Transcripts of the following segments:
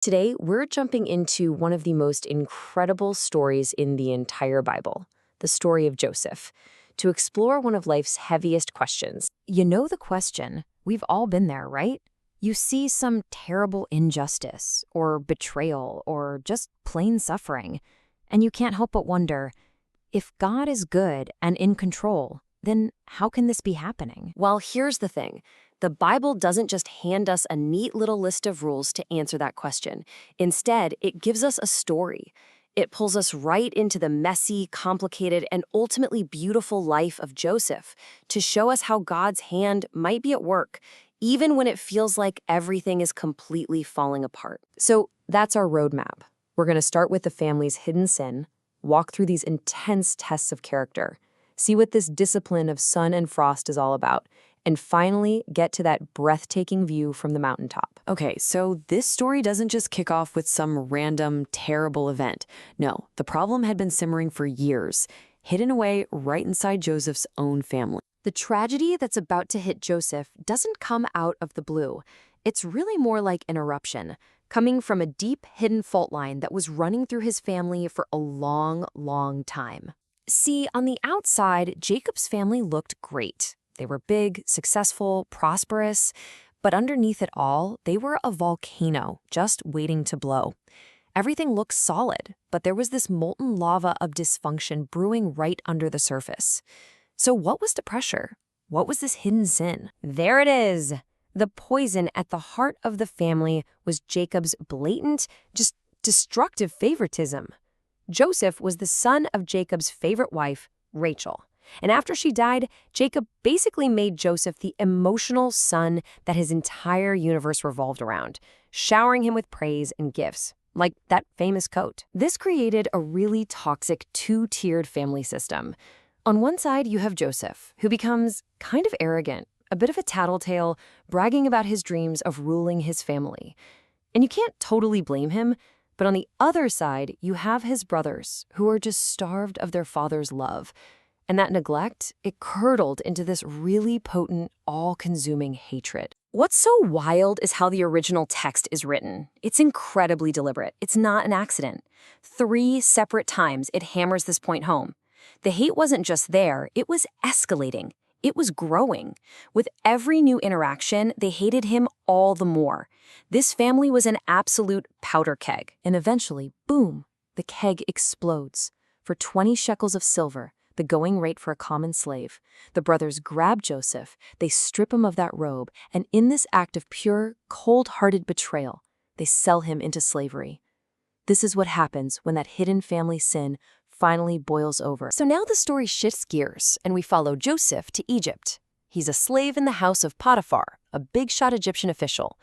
Today, we're jumping into one of the most incredible stories in the entire Bible, the story of Joseph, to explore one of life's heaviest questions. You know the question. We've all been there, right? You see some terrible injustice, or betrayal, or just plain suffering, and you can't help but wonder, if God is good and in control, then how can this be happening? Well, here's the thing. The Bible doesn't just hand us a neat little list of rules to answer that question. Instead, it gives us a story. It pulls us right into the messy, complicated, and ultimately beautiful life of Joseph to show us how God's hand might be at work, even when it feels like everything is completely falling apart. So that's our roadmap. We're going to start with the family's hidden sin, walk through these intense tests of character, see what this discipline of sun and frost is all about, and finally get to that breathtaking view from the mountaintop. Okay, so this story doesn't just kick off with some random, terrible event. No, the problem had been simmering for years, hidden away right inside Joseph's own family. The tragedy that's about to hit Joseph doesn't come out of the blue. It's really more like an eruption, coming from a deep, hidden fault line that was running through his family for a long, long time. See, on the outside, Jacob's family looked great. They were big, successful, prosperous, but underneath it all, they were a volcano just waiting to blow. Everything looked solid, but there was this molten lava of dysfunction brewing right under the surface. So what was the pressure? What was this hidden sin? There it is. The poison at the heart of the family was Jacob's blatant, just destructive favoritism. Joseph was the son of Jacob's favorite wife, Rachel. And after she died, Jacob basically made Joseph the emotional son that his entire universe revolved around, showering him with praise and gifts, like that famous coat. This created a really toxic two-tiered family system. On one side, you have Joseph, who becomes kind of arrogant, a bit of a tattletale, bragging about his dreams of ruling his family. And you can't totally blame him, but on the other side, you have his brothers, who are just starved of their father's love. And that neglect, it curdled into this really potent, all-consuming hatred. What's so wild is how the original text is written. It's incredibly deliberate. It's not an accident. 3 separate times it hammers this point home. The hate wasn't just there, it was escalating. It was growing. With every new interaction, they hated him all the more. This family was an absolute powder keg. And eventually, boom, the keg explodes. For 20 shekels of silver, the going rate for a common slave, the brothers grab Joseph, they strip him of that robe, and in this act of pure, cold-hearted betrayal, they sell him into slavery. This is what happens when that hidden family sin finally boils over. So now the story shifts gears, and we follow Joseph to Egypt. He's a slave in the house of Potiphar, a big-shot Egyptian official.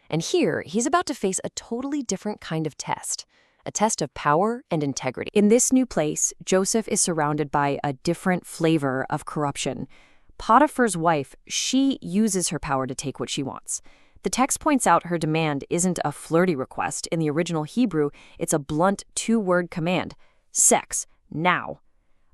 And here, he's about to face a totally different kind of test. A test of power and integrity. In this new place, Joseph is surrounded by a different flavor of corruption. Potiphar's wife, she uses her power to take what she wants. The text points out her demand isn't a flirty request. In the original Hebrew, it's a blunt 2-word command. Sex, now.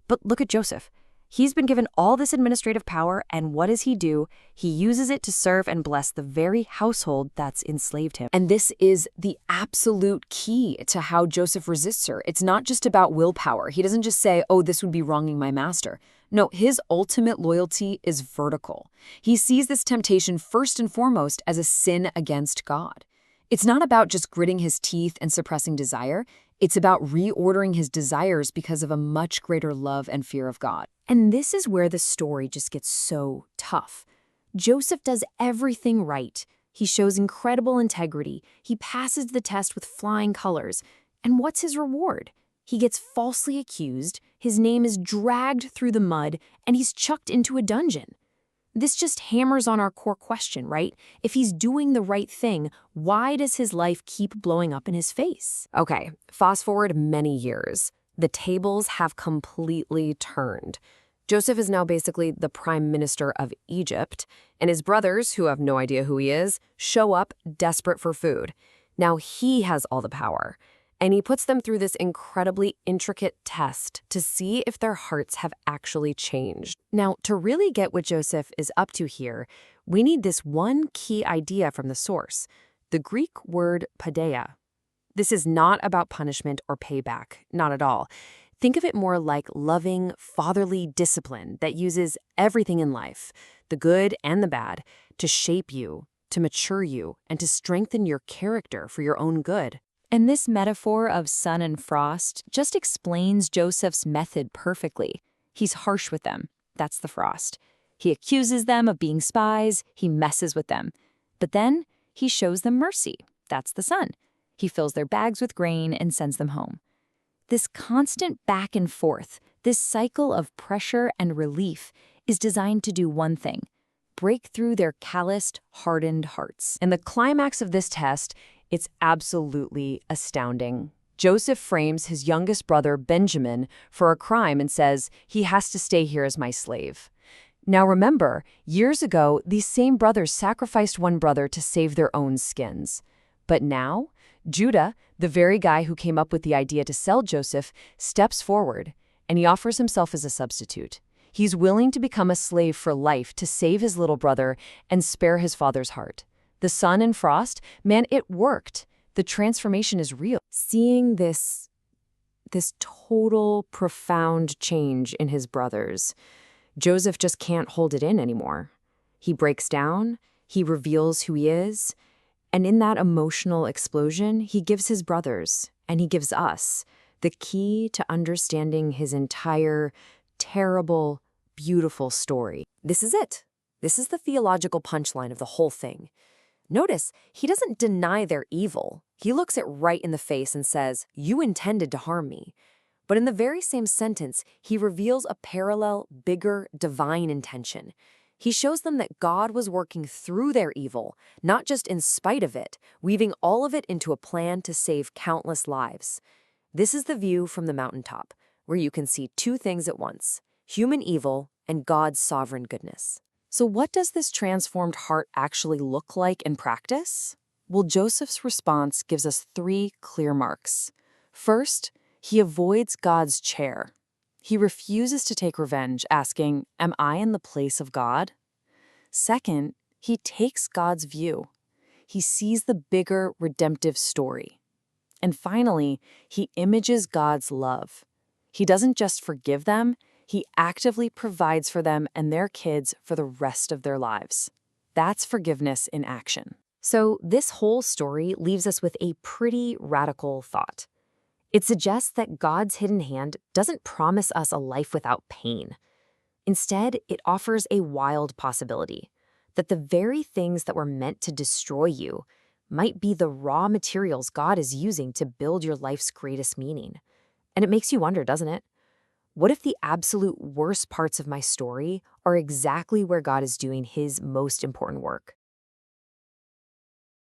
But look at Joseph. He's been given all this administrative power, and what does he do? He uses it to serve and bless the very household that's enslaved him. And this is the absolute key to how Joseph resists her. It's not just about willpower. He doesn't just say, oh, this would be wronging my master. No, his ultimate loyalty is vertical. He sees this temptation first and foremost as a sin against God. It's not about just gritting his teeth and suppressing desire. It's about reordering his desires because of a much greater love and fear of God. And this is where the story just gets so tough. Joseph does everything right. He shows incredible integrity. He passes the test with flying colors. And what's his reward? He gets falsely accused, his name is dragged through the mud, and he's chucked into a dungeon. This just hammers on our core question, right? If he's doing the right thing, why does his life keep blowing up in his face? Okay, fast forward many years. The tables have completely turned. Joseph is now basically the prime minister of Egypt, and his brothers, who have no idea who he is, show up desperate for food. Now he has all the power. And he puts them through this incredibly intricate test to see if their hearts have actually changed. Now, to really get what Joseph is up to here, we need this one key idea from the source, the Greek word paideia. This is not about punishment or payback, not at all. Think of it more like loving, fatherly discipline that uses everything in life, the good and the bad, to shape you, to mature you, and to strengthen your character for your own good. And this metaphor of sun and frost just explains Joseph's method perfectly. He's harsh with them. That's the frost. He accuses them of being spies. He messes with them. But then he shows them mercy. That's the sun. He fills their bags with grain and sends them home. This constant back and forth, this cycle of pressure and relief is designed to do one thing: break through their calloused, hardened hearts. In the climax of this test, it's absolutely astounding. Joseph frames his youngest brother, Benjamin, for a crime and says he has to stay here as my slave. Now remember, years ago, these same brothers sacrificed one brother to save their own skins. But now, Judah, the very guy who came up with the idea to sell Joseph, steps forward, and he offers himself as a substitute. He's willing to become a slave for life to save his little brother and spare his father's heart. The sun and frost, man, it worked. The transformation is real. Seeing this total, profound change in his brothers, Joseph just can't hold it in anymore. He breaks down, he reveals who he is, and in that emotional explosion, he gives his brothers, and he gives us, the key to understanding his entire, terrible, beautiful story. This is it. This is the theological punchline of the whole thing. Notice, he doesn't deny their evil. He looks it right in the face and says, "You intended to harm me." But in the very same sentence, he reveals a parallel, bigger, divine intention. He shows them that God was working through their evil, not just in spite of it, weaving all of it into a plan to save countless lives. This is the view from the mountaintop, where you can see two things at once: human evil and God's sovereign goodness. So what does this transformed heart actually look like in practice? Well, Joseph's response gives us three clear marks. First, he avoids God's chair. He refuses to take revenge, asking, "Am I in the place of God?" Second, he takes God's view. He sees the bigger redemptive story. And finally, he images God's love. He doesn't just forgive them, he actively provides for them and their kids for the rest of their lives. That's forgiveness in action. So this whole story leaves us with a pretty radical thought. It suggests that God's hidden hand doesn't promise us a life without pain. Instead, it offers a wild possibility that the very things that were meant to destroy you might be the raw materials God is using to build your life's greatest meaning. And it makes you wonder, doesn't it? What if the absolute worst parts of my story are exactly where God is doing his most important work?